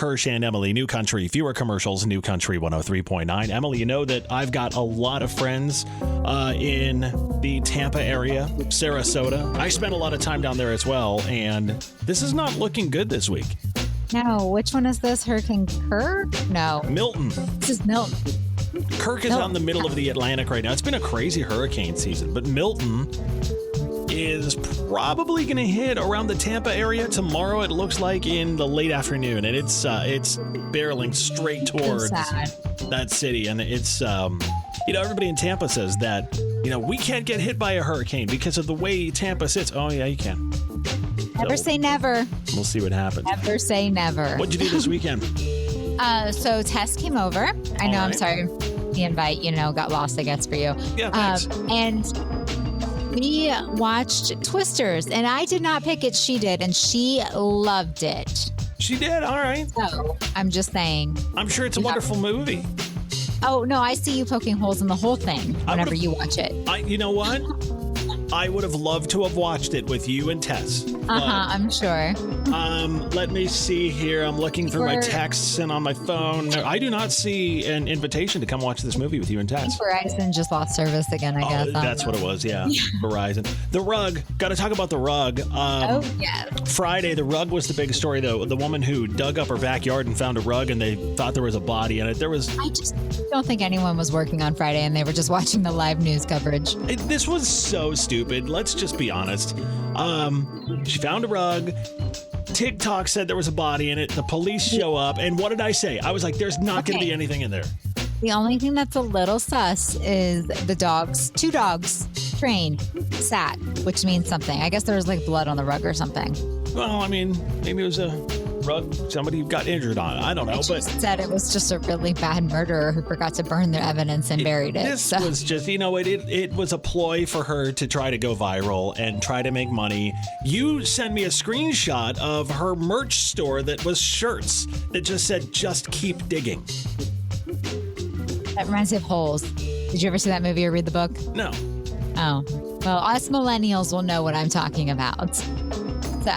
Kirsch and Emily, New Country, fewer commercials, New Country 103.9. Emily, you know that I've got a lot of friends in the Tampa area, Sarasota. I spent a lot of time down there as well, and this is not looking good this week. No, which one is this? Hurricane Kirk? No. Milton. This is Milton. Kirk is out in the middle of the Atlantic right now. It's been a crazy hurricane season, but Milton is probably going to hit around the Tampa area tomorrow. It looks like in the late afternoon, and it's barreling straight towards that city. And it's everybody in Tampa says that we can't get hit by a hurricane because of the way Tampa sits. Oh yeah, you can. Never say never. We'll see what happens. Never say never. What'd you do this weekend? So Tess came over. I know. Right. I'm sorry. The invite, got lost, I guess, for you. Yeah, thanks. And we watched Twisters, and I did not pick it. She did, and she loved it. She did? All right. So I'm just saying. I'm sure it's a wonderful movie. Oh, no, I see you poking holes in the whole thing whenever you watch it. You know what? I would have loved to have watched it with you and Tess. I'm sure. Let me see here. I'm looking through my texts and on my phone. No, I do not see an invitation to come watch this movie with you and Tess. Verizon just lost service again, I guess. That's what it was, yeah. Verizon. The rug. Got to talk about the rug. Yeah. Friday, the rug was the big story, though. The woman who dug up her backyard and found a rug, and they thought there was a body in it. I just don't think anyone was working on Friday, and they were just watching the live news coverage. This was so stupid. Let's just be honest. She found a rug. TikTok said there was a body in it. The police show up. And what did I say? I was like, there's not going to be anything in there. The only thing that's a little sus is the dogs. 2 dogs trained, sat, which means something. I guess there was like blood on the rug or something. Well, I mean, maybe it was a rug somebody got injured on. I don't know. But said it was just a really bad murderer who forgot to burn their evidence and buried it. This was just, it was a ploy for her to try to go viral and try to make money. You sent me a screenshot of her merch store that was shirts that just said, just keep digging. That reminds me of Holes. Did you ever see that movie or read the book? No. Oh. Well, us millennials will know what I'm talking about. So,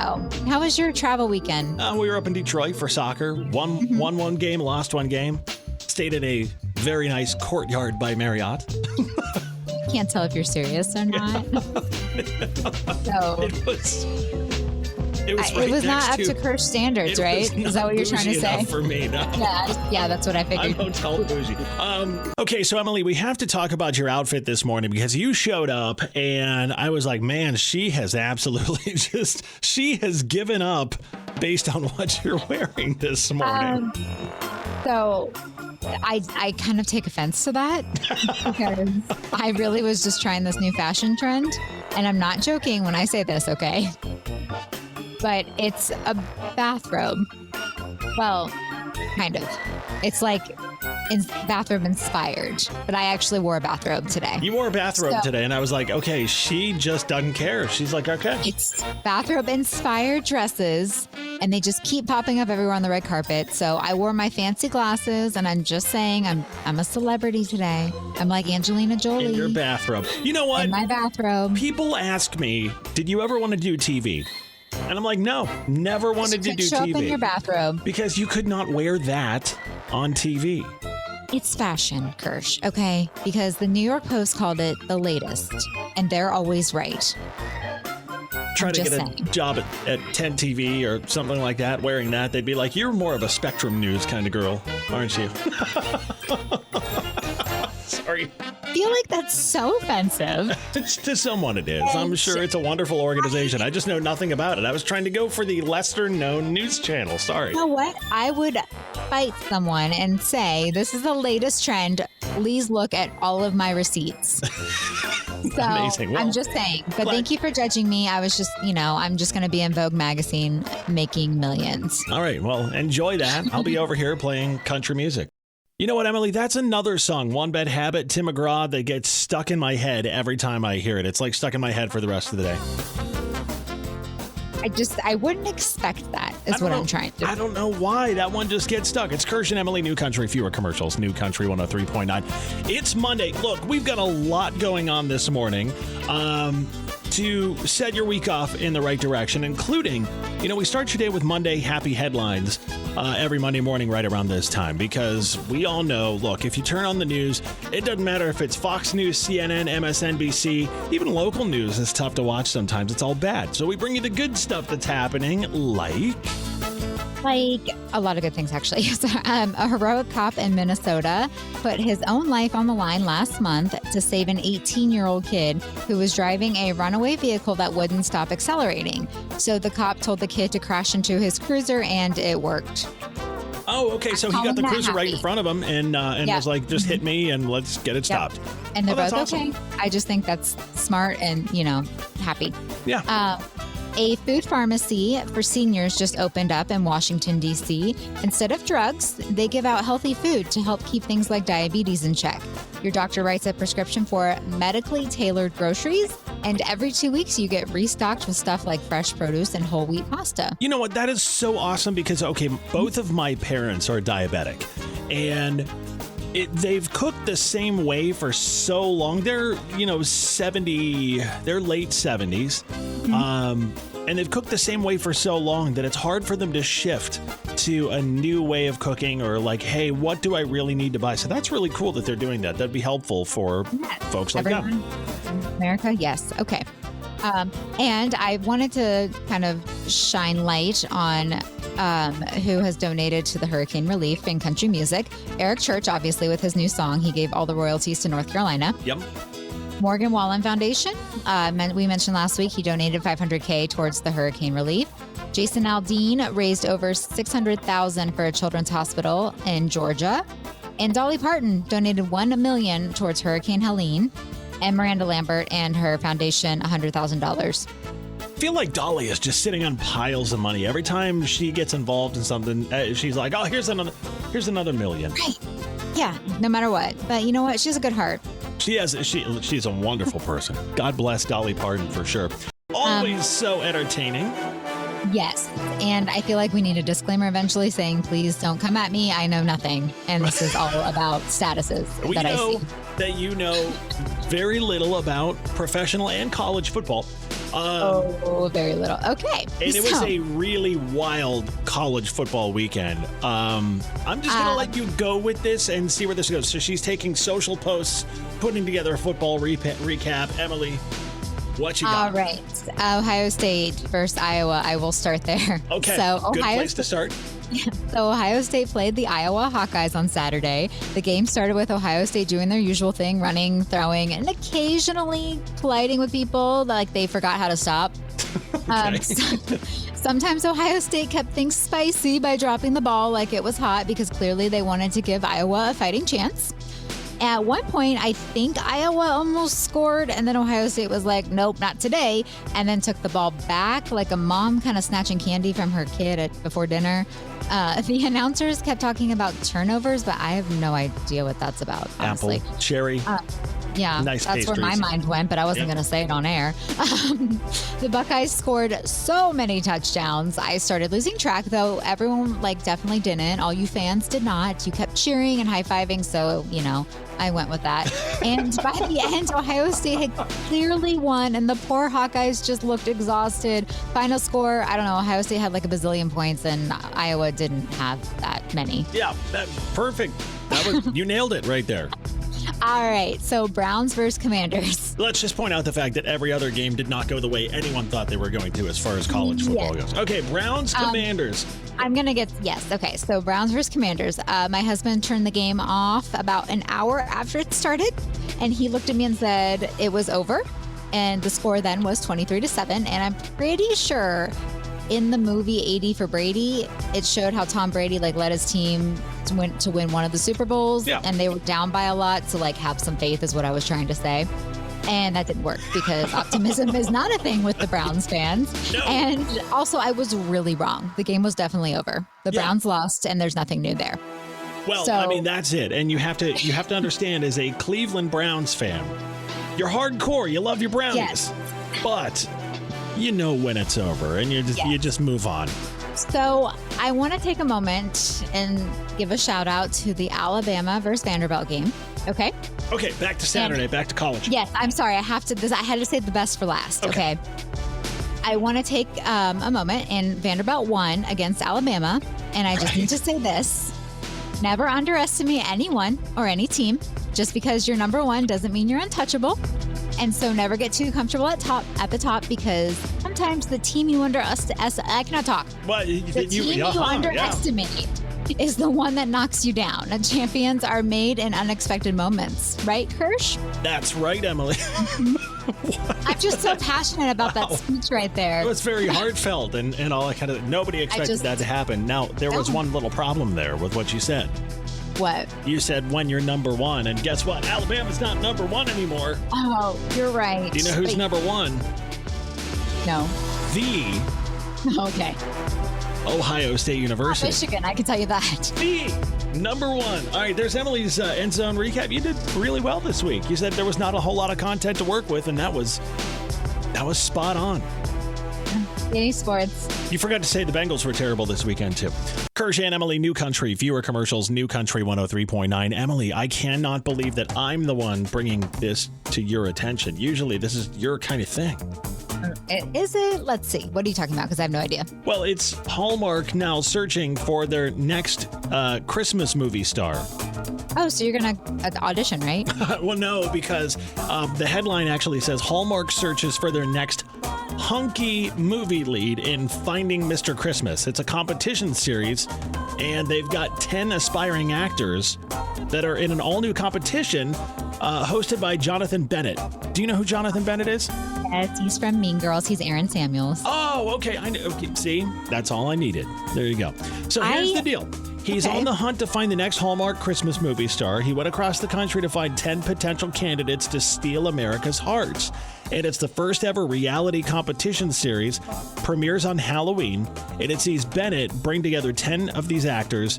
how was your travel weekend? We were up in Detroit for soccer. Won one game, lost one game. Stayed at a very nice courtyard by Marriott. Can't tell if you're serious or not. So it was not up to Kirsch standards, right? Is that what you're trying to say? For me, no. Yeah, that's what I figured. I'm hotel bougie. Okay, so Emily, we have to talk about your outfit this morning because you showed up and I was like, man, she has absolutely she has given up based on what you're wearing this morning. So I kind of take offense to that because I really was just trying this new fashion trend, and I'm not joking when I say this, okay? But it's a bathrobe. Well, kind of. It's like bathrobe inspired, but I actually wore a bathrobe today. You wore a bathrobe today, and I was like, okay, she just doesn't care. She's like, okay. It's bathrobe inspired dresses, and they just keep popping up everywhere on the red carpet. So I wore my fancy glasses, and I'm just saying I'm a celebrity today. I'm like Angelina Jolie. In your bathrobe. You know what? In my bathrobe. People ask me, did you ever want to do TV? And I'm like, no, never wanted to do TV. Show up in your bathrobe. Because you could not wear that on TV. It's fashion, Kirsch, okay? Because the New York Post called it the latest, and they're always right. Try to get a job at 10 TV or something like that, wearing that. They'd be like, you're more of a Spectrum News kind of girl, aren't you? Sorry. I feel like that's so offensive. To someone it is. I'm sure it's a wonderful organization. I just know nothing about it. I was trying to go for the lesser known news channel. Sorry. You know what? I would fight someone and say, this is the latest trend. Please look at all of my receipts. So, amazing. Well, I'm just saying. But thank you for judging me. I was just, I'm just going to be in Vogue magazine making millions. All right. Well, enjoy that. I'll be over here playing country music. You know what, Emily? That's another song, One Bad Habit, Tim McGraw, that gets stuck in my head every time I hear it. It's like stuck in my head for the rest of the day. I wouldn't expect that, is what I'm trying to do. I don't know why. That one just gets stuck. It's Kirsch and Emily, New Country, fewer commercials, New Country 103.9. It's Monday. Look, we've got a lot going on this morning. to set your week off in the right direction, including, we start your day with Monday happy headlines every Monday morning right around this time, because we all know, look, if you turn on the news, it doesn't matter if it's Fox News, CNN, MSNBC, even local news is tough to watch sometimes. It's all bad. So we bring you the good stuff that's happening, like a lot of good things, actually. A heroic cop in Minnesota put his own life on the line last month to save an 18-year-old kid who was driving a runaway vehicle that wouldn't stop accelerating. So the cop told the kid to crash into his cruiser, and it worked. Oh, okay. So he got the cruiser right in front of him and was like, just hit me and let's get it stopped. And they're both awesome. okay. I just think that's smart and, happy. Yeah. A food pharmacy for seniors just opened up in Washington, D.C. Instead of drugs, they give out healthy food to help keep things like diabetes in check. Your doctor writes a prescription for medically tailored groceries, and every 2 weeks you get restocked with stuff like fresh produce and whole wheat pasta. You know what? That is so awesome because, both of my parents are diabetic, and they've cooked the same way for so long. They're, 70, they're late 70s. And they've cooked the same way for so long that it's hard for them to shift to a new way of cooking or like, hey, what do I really need to buy? So that's really cool that they're doing that. That'd be helpful for folks like them. America, yes. Okay. And I wanted to kind of shine light on who has donated to the hurricane relief in country music. Eric Church, obviously, with his new song, he gave all the royalties to North Carolina. Yep. Morgan Wallen Foundation, we mentioned last week, he donated $500K towards the hurricane relief. Jason Aldean raised over $600,000 for a children's hospital in Georgia. And Dolly Parton donated $1 million towards Hurricane Helene. And Miranda Lambert and her foundation $100,000. I feel like Dolly is just sitting on piles of money. Every time she gets involved in something, she's like, oh, here's another million. Right. Yeah, no matter what. But you know what? She has a good heart. She's a wonderful person. God bless Dolly Parton for sure. Always so entertaining. Yes. And I feel like we need a disclaimer eventually saying, please don't come at me. I know nothing. And this is all about statuses that I see. That you know very little about professional and college football. Very little. Okay. And it was a really wild college football weekend. I'm just going to let you go with this and see where this goes. So she's taking social posts, putting together a football recap. Emily, what you got? All right. Ohio State versus Iowa. I will start there. Okay. So good place to start. Yeah. So Ohio State played the Iowa Hawkeyes on Saturday. The game started with Ohio State doing their usual thing, running, throwing, and occasionally colliding with people like they forgot how to stop. Sometimes Ohio State kept things spicy by dropping the ball like it was hot because clearly they wanted to give Iowa a fighting chance. At one point, I think Iowa almost scored, and then Ohio State was like, nope, not today, and then took the ball back like a mom kind of snatching candy from her kid before dinner. The announcers kept talking about turnovers, but I have no idea what that's about, honestly. Apple, cherry. Yeah, nice that's pastries. Where my mind went, but I wasn't going to say it on air. The Buckeyes scored so many touchdowns. I started losing track, though. Everyone definitely didn't. All you fans did not. You kept cheering and high-fiving, so, I went with that. And by the end, Ohio State had clearly won, and the poor Hawkeyes just looked exhausted. Final score, I don't know, Ohio State had a bazillion points, and Iowa didn't have that many. Yeah, perfect. You nailed it right there. All right, so Browns versus Commanders. Let's just point out the fact that every other game did not go the way anyone thought they were going to as far as college football goes. Okay, Browns, Commanders. I'm going to get, yes. Okay, so Browns versus Commanders. My husband turned the game off about an hour after it started, and he looked at me and said it was over. And the score then was 23-7. And I'm pretty sure in the movie 80 for Brady, it showed how Tom Brady led his team to win one of the Super Bowls, and they were down by a lot. So have some faith is what I was trying to say. And that didn't work because optimism is not a thing with the Browns fans. No. And also, I was really wrong. The game was definitely over. The Browns lost, and there's nothing new there. Well, that's it. And you have to understand, as a Cleveland Browns fan, you're hardcore. You love your Brownies, but you know when it's over, and you just move on. So I want to take a moment and give a shout out to the Alabama versus Vanderbilt game. Okay. Okay, back to Saturday, back to college. Yes, I'm sorry. I had to say the best for last. Okay. I want to take a moment, and Vanderbilt won against Alabama. And I just need to say this. Never underestimate anyone or any team. Just because you're number one doesn't mean you're untouchable. And so never get too comfortable at the top, because sometimes the team you underestimate, I cannot talk. Well, the team you underestimate is the one that knocks you down. And champions are made in unexpected moments. Right, Kirsch? That's right, Emily. I'm just so passionate about that speech right there. It was very heartfelt and all that kind of, nobody expected that to happen. Now, there was one little problem there with what you said. What? You said when you're number one, and guess what? Alabama's not number one anymore. Oh, you're right. Do you know who's number one? No. Okay. Ohio State University. Michigan, I can tell you that. The number one. All right, there's Emily's end zone recap. You did really well this week. You said there was not a whole lot of content to work with, and that was spot on. Any sports. You forgot to say the Bengals were terrible this weekend, too. Kirsch and Emily, New Country, viewer commercials, New Country 103.9. Emily, I cannot believe that I'm the one bringing this to your attention. Usually, this is your kind of thing. Is it? Let's see. What are you talking about? Because I have no idea. Well, it's Hallmark now searching for their next Christmas movie star. Oh, so you're going to audition, right? Well, no, because the headline actually says Hallmark searches for their next hunky movie lead in Finding Mr. Christmas. It's a competition series, and they've got 10 aspiring actors that are in an all-new competition hosted by Jonathan Bennett. Do you know who Jonathan Bennett is? Yes, he's from Mean Girls. He's Aaron Samuels. Oh, okay. I know. Okay, see, that's all I needed. There you go. So here's the deal. He's on the hunt to find the next Hallmark Christmas movie star. He went across the country to find 10 potential candidates to steal America's hearts. And it's the first ever reality competition series, premieres on Halloween, and it sees Bennett bring together 10 of these actors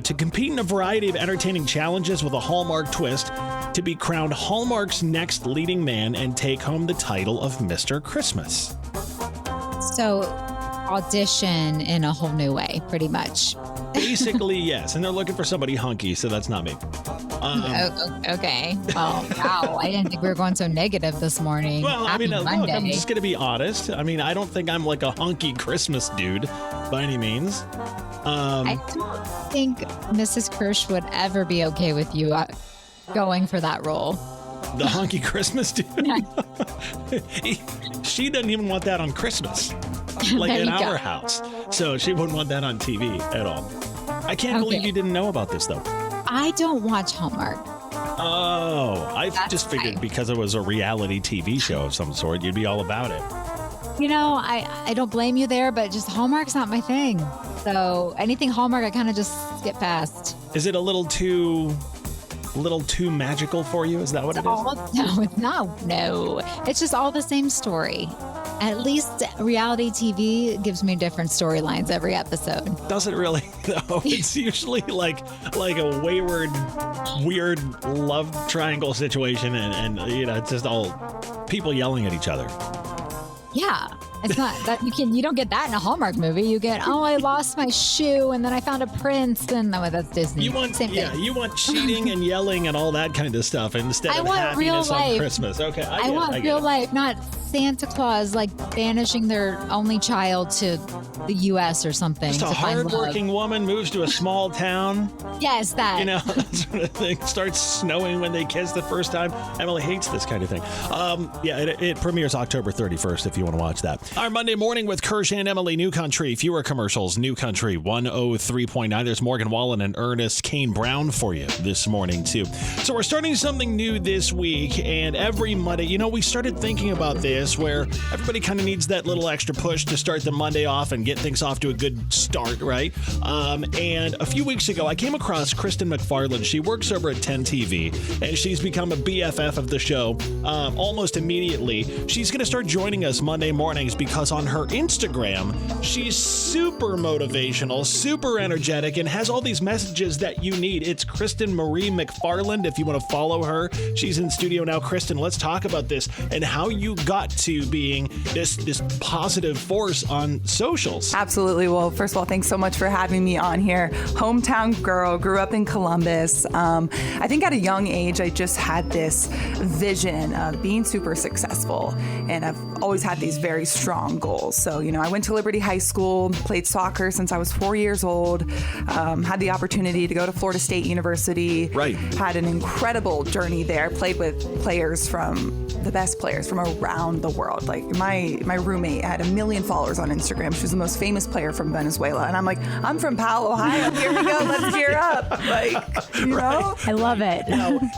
to compete in a variety of entertaining challenges with a Hallmark twist to be crowned Hallmark's next leading man and take home the title of Mr. Christmas. So audition in a whole new way, pretty much. Basically, yes. And they're looking for somebody hunky, so that's not me. Okay. Oh, wow. I didn't think we were going so negative this morning. Well, Happy look, Monday. I'm just going to be honest. I mean, I don't think I'm like a hunky Christmas dude by any means. I don't think Mrs. Kirsch would ever be okay with you going for that role. The hunky Christmas dude? She doesn't even want that on Christmas, like in our house. So she wouldn't want that on TV at all. I can't believe you didn't know about this, though. I don't watch Hallmark. Oh, I just figured because it was a reality TV show of some sort, you'd be all about it. You know, I don't blame you there, but just Hallmark's not my thing. So anything Hallmark, I kind of just skip past. Is it a little too magical for you? Is that what it is? No, it's not. No, it's just all the same story. At least reality TV gives me different storylines every episode. Does it really, though? It's usually like a wayward, weird love triangle situation, and you know, it's just all people yelling at each other. Yeah. It's not that you don't get that in a Hallmark movie. You get, I lost my shoe and then I found a prince, and that's Disney. You want, same thing. You want cheating and yelling and all that kind of stuff instead of happiness on Christmas. Okay, I want real life, not Santa Claus like banishing their only child to the U.S. or something. Just a hardworking woman moves to a small town. Yes, that. You know, that sort of thing. Starts snowing when they kiss the first time. Emily hates this kind of thing. It premieres October 31st if you want to watch that. Our Monday morning with Kirsch and Emily, New Country, fewer commercials, New Country 103.9. There's Morgan Wallen and Ernest Kane Brown for you this morning, too. So we're starting something new this week, and every Monday, you know, we started thinking about this where everybody kind of needs that little extra push to start the Monday off and get things off to a good start, right? And a few weeks ago, I came across Kristen McFarland. She works over at 10 TV, and she's become a BFF of the show almost immediately. She's going to start joining us Monday mornings because on her Instagram, she's super motivational, super energetic, and has all these messages that you need. It's Kristen Marie McFarland if you want to follow her. She's in studio now. Kristen, let's talk about this and how you got to being this positive force on socials. Absolutely. Well, first of all, thanks so much for having me on here. Hometown girl, grew up in Columbus. I think at a young age, I just had this vision of being super successful, and I've always had these very strong goals. So, I went to Liberty High School, played soccer since I was 4 years old, had the opportunity to go to Florida State University. Right. Had an incredible journey there, played with the best players from around the world. Like my roommate had 1 million followers on Instagram. She was the most famous player from Venezuela. And I'm like, I'm from Powell, Ohio. Here we go. Let's gear up. Like, you know? I love it.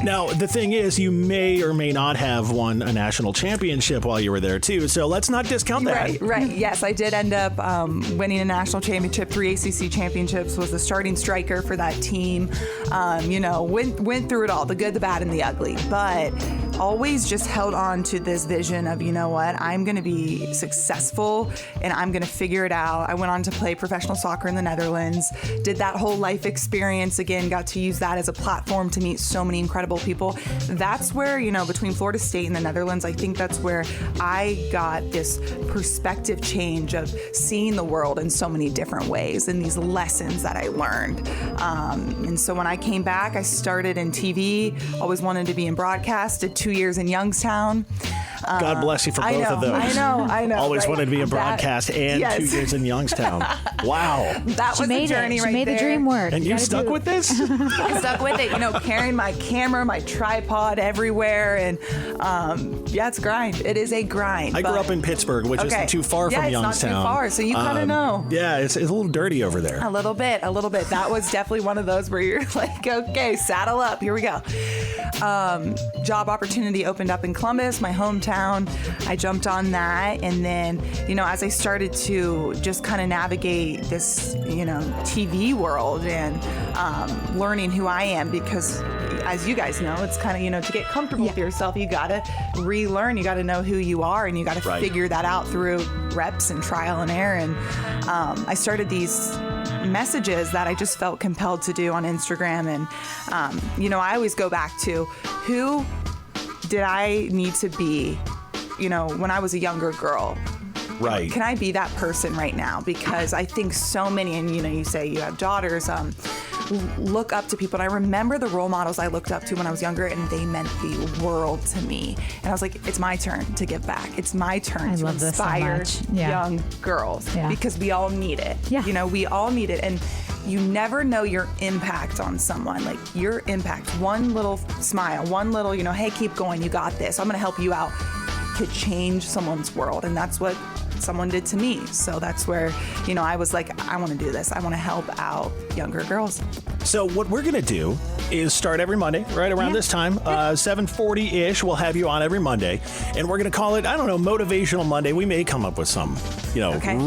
Now, the thing is, you may or may not have won a national championship while you were there, too. So let's not discount that. Right. Yes, I did end up winning a national championship, 3 ACC championships, was the starting striker for that team. Went through it all, the good, the bad, and the ugly. But always just held on to this vision of, I'm going to be successful and I'm going to figure it out. I went on to play professional soccer in the Netherlands, did that whole life experience again, got to use that as a platform to meet so many incredible people. That's where, between Florida State and the Netherlands, I think that's where I got this perspective change of seeing the world in so many different ways and these lessons that I learned. And so when I came back, I started in TV, always wanted to be in broadcast, did 2 years in Youngstown. God bless you for both of those. I know. Always wanted to be in broadcast and yes. 2 years in Youngstown. Wow. That was a journey right there. She made the dream work. And you stuck with this? I stuck with it, carrying my camera, my tripod everywhere. And it's a grind. It is a grind. I grew up in Pittsburgh, which isn't too far from Youngstown. It's not too far, so you kind of know. Yeah, it's a little dirty over there. A little bit. That was definitely one of those where you're like, okay, saddle up. Here we go. Job opportunity opened up in Columbus, my hometown. I jumped on that. And then, as I started to just kind of navigate this, TV world and learning who I am, because as you guys know, it's kind of, to get comfortable with yourself, you got to relearn, you got to know who you are, and you got to figure that out through reps and trial and error. And I started these messages that I just felt compelled to do on Instagram. And, I always go back to who did I need to be, when I was a younger girl? Right. Can I be that person right now? Because I think so many, and you say you have daughters, look up to people. And I remember the role models I looked up to when I was younger, and they meant the world to me. And I was like, it's my turn to give back. It's my turn to inspire young girls because we all need it. Yeah. We all need it. And you never know your impact on someone. Like your impact, one little smile, one little, hey, keep going. You got this. I'm going to help you out, to change someone's world. And that's what someone did to me. So that's where, I was like, I want to do this. I want to help out younger girls. So what we're going to do is start every Monday, right around this time, 7:40-ish. We'll have you on every Monday. And we're going to call it, Motivational Monday. We may come up with some,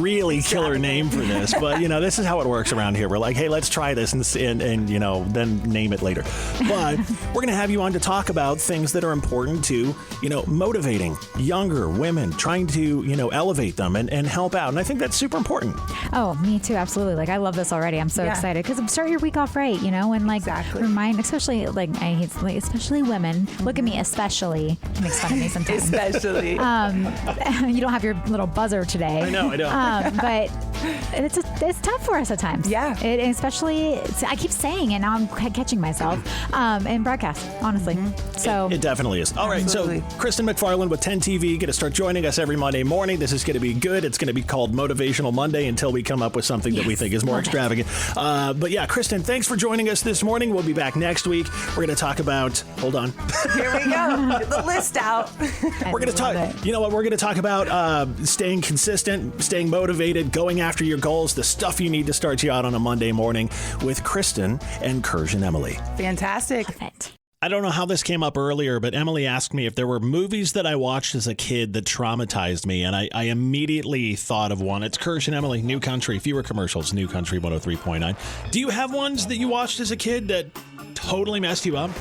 really killer name for this. But, this is how it works around here. We're like, hey, let's try this and then name it later. But we're going to have you on to talk about things that are important to, motivating younger women, trying to, elevate them and help out. And I think that's super important. Oh, me too. Absolutely. Like, I love this already. I'm so excited because start your week off right, and remind, especially especially women. Look at me, especially. He makes fun of me sometimes. Especially. You don't have your little buzzer today. I know. But it's tough for us at times. Yeah. Especially, I keep saying it, now I'm catching myself, in broadcast, honestly. Mm-hmm. So it definitely is. All right. So Kristen McFarland with 10 TV, going to start joining us every Monday morning. This is going to be good. It's going to be called Motivational Monday until we come up with something that we think is more extravagant. But yeah, Kristen, thanks for joining us this morning. We'll be back next week. We're going to talk about, hold on. Here we go. Get the list out. We're going to talk, you know what? We're going to talk about staying consistent, staying motivated, going after your goals, the stuff you need to start you out on a Monday morning with Kristen and Kirsch Emyle. Fantastic. Perfect. I don't know how this came up earlier, but Emily asked me if there were movies that I watched as a kid that traumatized me, and I immediately thought of one. It's Kirsch and Emily, New Country, fewer commercials, New Country 103.9. Do you have ones that you watched as a kid that totally messed you up?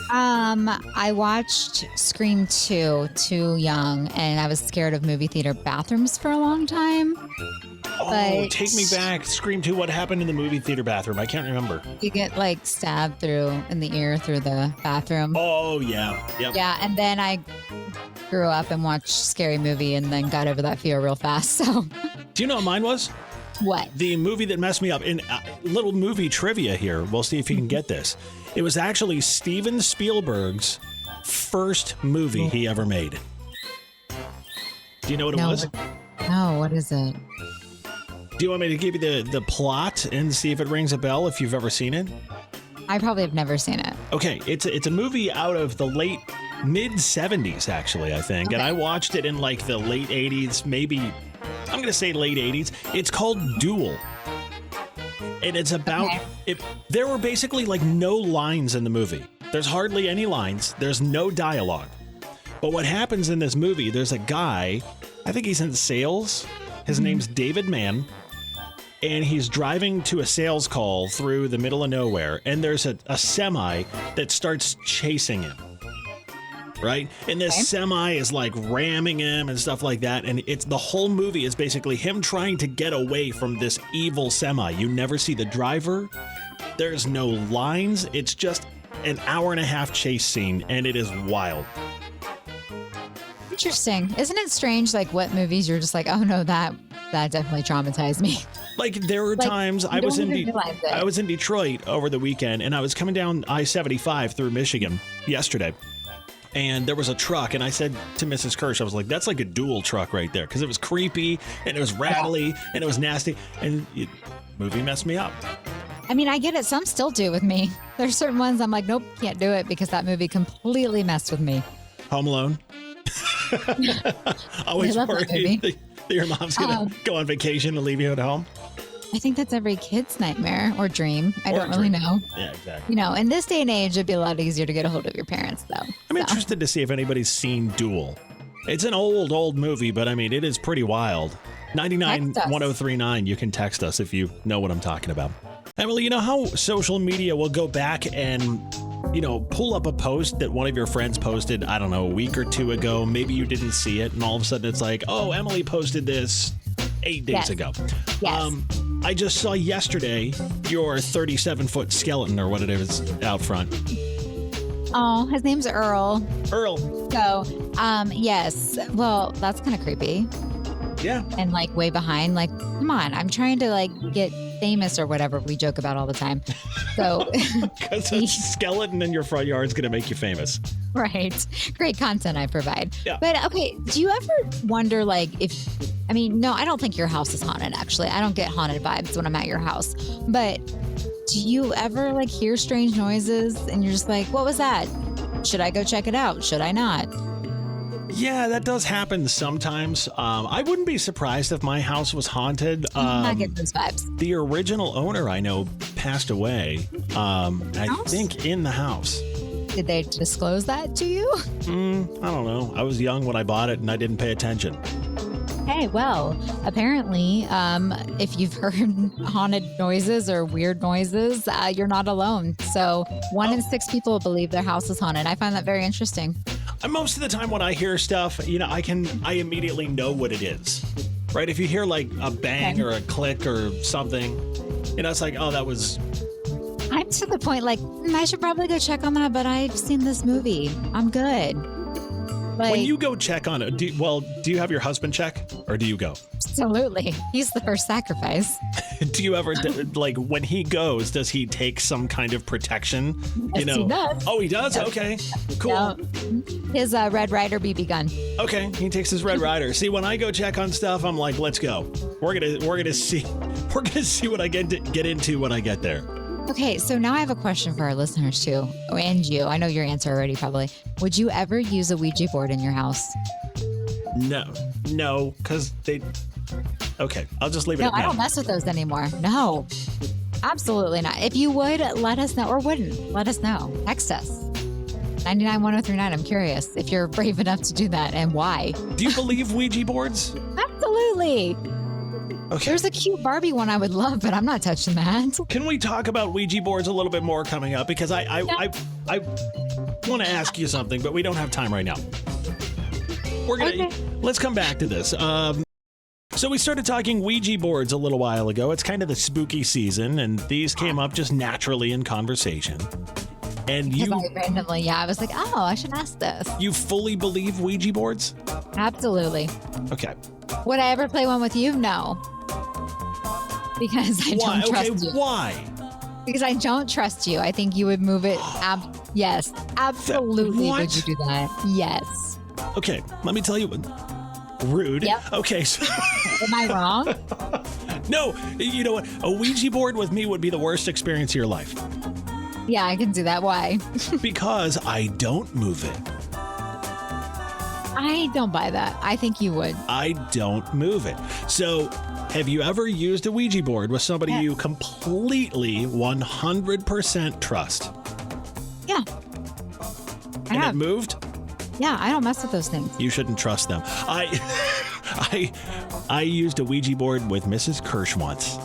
I watched Scream 2 too young, and I was scared of movie theater bathrooms for a long time. Oh, But take me back. Scream 2, what happened in the movie theater bathroom? I can't remember. you get like stabbed in the ear through the bathroom. Oh, yeah. Yep. Yeah, and then I grew up and watched Scary Movie and then got over that fear real fast. So Do you know what mine was? what? The movie that messed me up. In little movie trivia here. We'll see if you can get this. It was actually Steven Spielberg's first movie he ever made. Do you know what it was? No, what is it? Do you want me to give you the plot and see if it rings a bell if you've ever seen it? I probably have never seen it. Okay, it's a movie out of the mid 70s, actually, I think. Okay. And I watched it in like the late 80s, maybe, I'm going to say late 80s. It's called Duel. And it's about, there were basically like no lines in the movie. There's hardly any lines. There's no dialogue. But what happens in this movie, there's a guy, I think he's in sales. His name's David Mann. And he's driving to a sales call through the middle of nowhere. And there's a semi that starts chasing him. Right? And this semi is like ramming him and stuff like that. And the whole movie is basically him trying to get away from this evil semi. You never see the driver. There's no lines. It's just an hour-and-a-half chase scene. And it is wild. Interesting. Isn't it strange, like, what movies you're just like, oh, no, that definitely traumatized me? Like, there were times I was in Detroit over the weekend, and I was coming down I-75 through Michigan yesterday, and there was a truck, and I said to Mrs. Kirsch, I was like, that's like a Duel truck right there, because it was creepy, and it was rattly, and it was nasty, and the movie messed me up. I mean, I get it. Some still do with me. There's certain ones I'm like, nope, can't do it because that movie completely messed with me. Home Alone. Always worried that your mom's going to go on vacation and leave you at home. I think that's every kid's nightmare or dream. I don't really know. Yeah, exactly. You know, in this day and age, it'd be a lot easier to get a hold of your parents, though. I'm interested to see if anybody's seen Duel. It's an old movie, but I mean, it is pretty wild. 99-1039, you can text us if you know what I'm talking about. Emily, you know how social media will go back and, pull up a post that one of your friends posted, I don't know, a week or two ago. Maybe you didn't see it, and all of a sudden it's like, oh, Emily posted this 8 days ago. Yes. I just saw yesterday your 37-foot skeleton, or what it is, out front. Oh, his name's Earl. Earl. So, yes. Well, that's kind of creepy. Yeah. And like way behind, like, come on, I'm trying to like get famous or whatever we joke about all the time. So because a skeleton in your front yard is going to make you famous. Right. Great content I provide. Yeah. But okay, do you ever wonder like no, I don't think your house is haunted actually. I don't get haunted vibes when I'm at your house. But do you ever like hear strange noises and you're just like, what was that? Should I go check it out? Should I not? Yeah, that does happen sometimes. I wouldn't be surprised if my house was haunted. I get those vibes. The original owner I know passed away, I think in the house. Did they disclose that to you? I don't know. I was young when I bought it and I didn't pay attention. Hey, well, apparently, if you've heard haunted noises or weird noises, you're not alone. So 1 in 6 people believe their house is haunted. I find that very interesting. Most of the time when I hear stuff, I immediately know what it is, right? If you hear like a bang or a click or something, it's like, oh, that was... I'm to the point like, I should probably go check on that, but I've seen this movie. I'm good. Like, when you go check on it, do you have your husband check or do you go? Absolutely. He's the first sacrifice. Do you ever, like, when he goes, does he take some kind of protection? Yes, he does. Oh, he does? Yes. Okay, cool. No. His Red Ryder BB gun. Okay, he takes his Red Ryder. See, when I go check on stuff, I'm like, let's go. We're gonna see what I get into when I get there. Okay, so now I have a question for our listeners too, and you. I know your answer already, probably. Would you ever use a Ouija board in your house? No, because they... Okay, I'll just leave it at that. No, I don't mess with those anymore. No, absolutely not. If you would, let us know, or wouldn't, let us know. Text us. 99-1039. I'm curious if you're brave enough to do that and why. Do you believe Ouija boards? Absolutely. Okay. There's a cute Barbie one I would love, but I'm not touching that. Can we talk about Ouija boards a little bit more coming up? Because I want to ask you something, but we don't have time right now. Let's come back to this. So we started talking Ouija boards a little while ago. It's kind of the spooky season, and these came up just naturally in conversation. And you randomly, I was like, oh, I should ask this. You fully believe Ouija boards? Absolutely. Okay. Would I ever play one with you? No. Because I don't trust you. Why? Because I don't trust you. I think you would move it. Yes, absolutely. What? Would you do that? Yes. Okay, let me tell you. Rude. Yep. Okay. So Am I wrong? no, you know what? A Ouija board with me would be the worst experience of your life. Yeah, I can do that. Why? Because I don't move it. I don't buy that. I think you would. I don't move it. So, have you ever used a Ouija board with somebody Yes. you completely 100% trust? Yeah. I And have. it moved? Yeah, I don't mess with those things. You shouldn't trust them. I used a Ouija board with Mrs. Kirsch once.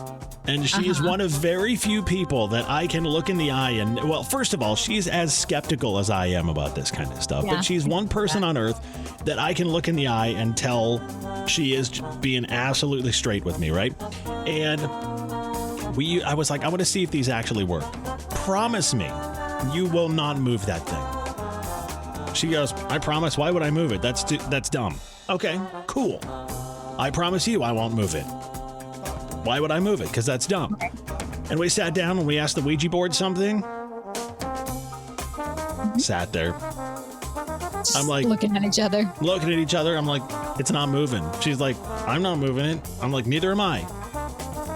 And she is one of very few people that I can look in the eye and, well, first of all, she's as skeptical as I am about this kind of stuff. Yeah. But she's one person on earth that I can look in the eye and tell she is being absolutely straight with me, right? And I was like, I want to see if these actually work. Promise me you will not move that thing. She goes, I promise. Why would I move it? That's dumb. Okay, cool. I promise you I won't move it. Why would I move it? Because that's dumb. And we sat down and we asked the Ouija board something. Sat there. I'm like, looking at each other. I'm like, it's not moving. She's like, I'm not moving it. I'm like, neither am I.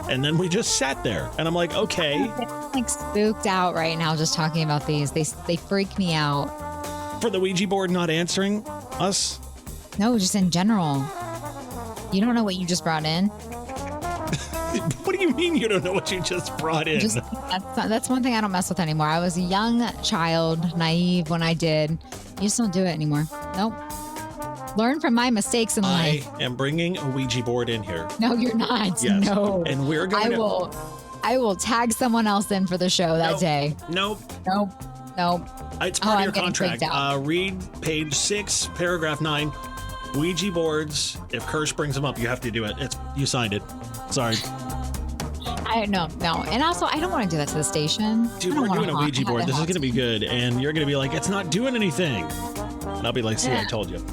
And then we just sat there. And I'm like, okay. I'm like spooked out right now just talking about these. They freak me out. For the Ouija board not answering us? No, just in general. You don't know what you just brought in. What do you mean you don't know what you just brought in? That's one thing I don't mess with anymore. I was a young child, naive when I did. You just don't do it anymore. Nope. Learn from my mistakes in life. I am bringing a Ouija board in here. No, you're not. Yes. No. And we're going to... I will tag someone else in for the show that day. Nope. It's part of your contract. Read page 6, paragraph 9. Ouija boards. If Kirsch brings them up, you have to do it. You signed it. Sorry. No. And also, I don't want to do that to the station. Dude, we're doing a Ouija board. This is going to be good. And you're going to be like, it's not doing anything. And I'll be like, see, I told you.